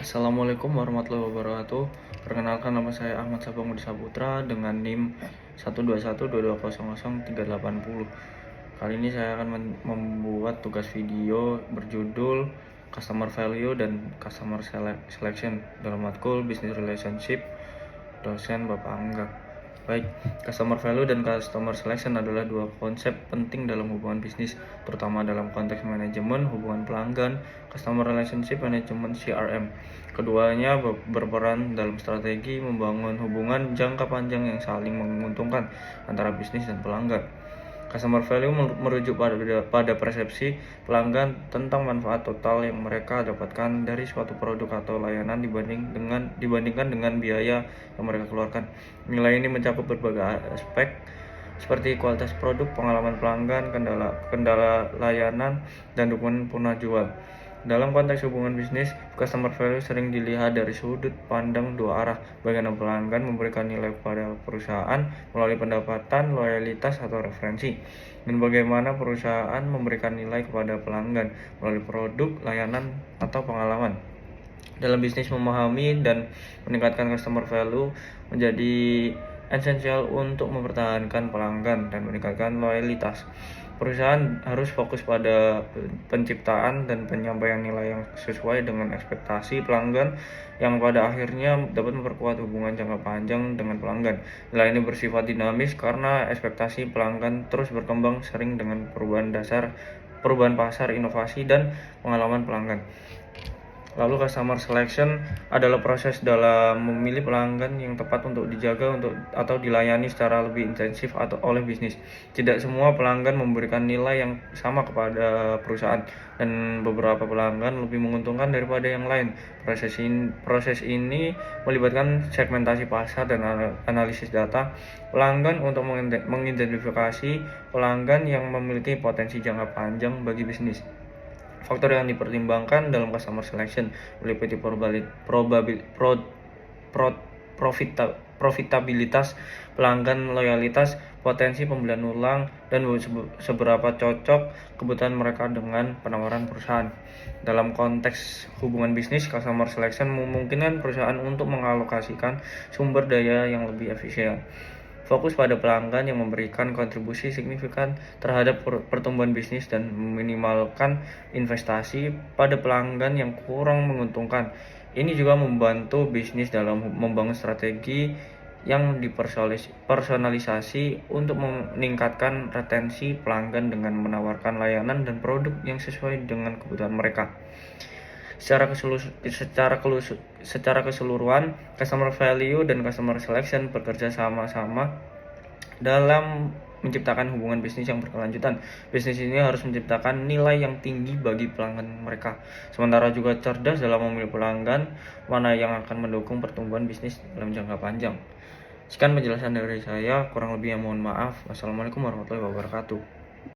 Assalamualaikum warahmatullahi wabarakatuh. Perkenalkan, nama saya Ahmad Sabang Budi Saputra dengan NIM 12122000380. Kali ini saya akan membuat tugas video berjudul Customer Value dan Customer Selection dalam matkul Business Relationship, dosen Bapak Angga. Baik, customer value dan customer selection adalah dua konsep penting dalam hubungan bisnis, terutama dalam konteks manajemen hubungan pelanggan, customer relationship management (CRM). Keduanya berperan dalam strategi membangun hubungan jangka panjang yang saling menguntungkan antara bisnis dan pelanggan. Customer value merujuk pada persepsi pelanggan tentang manfaat total yang mereka dapatkan dari suatu produk atau layanan dibandingkan dengan biaya yang mereka keluarkan. Nilai ini mencakup berbagai aspek seperti kualitas produk, pengalaman pelanggan, kendala layanan, dan dukungan penjual. Dalam konteks hubungan bisnis, customer value sering dilihat dari sudut pandang dua arah, bagaimana pelanggan memberikan nilai kepada perusahaan melalui pendapatan, loyalitas, atau referensi, dan bagaimana perusahaan memberikan nilai kepada pelanggan melalui produk, layanan, atau pengalaman. Dalam bisnis, memahami dan meningkatkan customer value menjadi esensial untuk mempertahankan pelanggan dan meningkatkan loyalitas. Perusahaan harus fokus pada penciptaan dan penyampaian nilai yang sesuai dengan ekspektasi pelanggan, yang pada akhirnya dapat memperkuat hubungan jangka panjang dengan pelanggan. Nilai ini bersifat dinamis karena ekspektasi pelanggan terus berkembang sering dengan perubahan pasar, inovasi, dan pengalaman pelanggan. Lalu customer selection adalah proses dalam memilih pelanggan yang tepat untuk dijaga atau dilayani secara lebih intensif oleh bisnis. Tidak semua pelanggan memberikan nilai yang sama kepada perusahaan, dan beberapa pelanggan lebih menguntungkan daripada yang lain. Proses ini melibatkan segmentasi pasar dan analisis data pelanggan untuk mengidentifikasi pelanggan yang memiliki potensi jangka panjang bagi bisnis. Faktor yang dipertimbangkan dalam customer selection meliputi profitabilitas pelanggan, loyalitas, potensi pembelian ulang, dan seberapa cocok kebutuhan mereka dengan penawaran perusahaan. Dalam konteks hubungan bisnis, customer selection memungkinkan perusahaan untuk mengalokasikan sumber daya yang lebih efisien, fokus pada pelanggan yang memberikan kontribusi signifikan terhadap pertumbuhan bisnis, dan meminimalkan investasi pada pelanggan yang kurang menguntungkan. Ini juga membantu bisnis dalam membangun strategi yang dipersonalisasi untuk meningkatkan retensi pelanggan dengan menawarkan layanan dan produk yang sesuai dengan kebutuhan mereka. Secara keseluruhan, customer value dan customer selection bekerja sama-sama dalam menciptakan hubungan bisnis yang berkelanjutan. Bisnis ini harus menciptakan nilai yang tinggi bagi pelanggan mereka, sementara juga cerdas dalam memilih pelanggan mana yang akan mendukung pertumbuhan bisnis dalam jangka panjang. Sekian penjelasan dari saya, kurang lebihnya mohon maaf. Wassalamualaikum warahmatullahi wabarakatuh.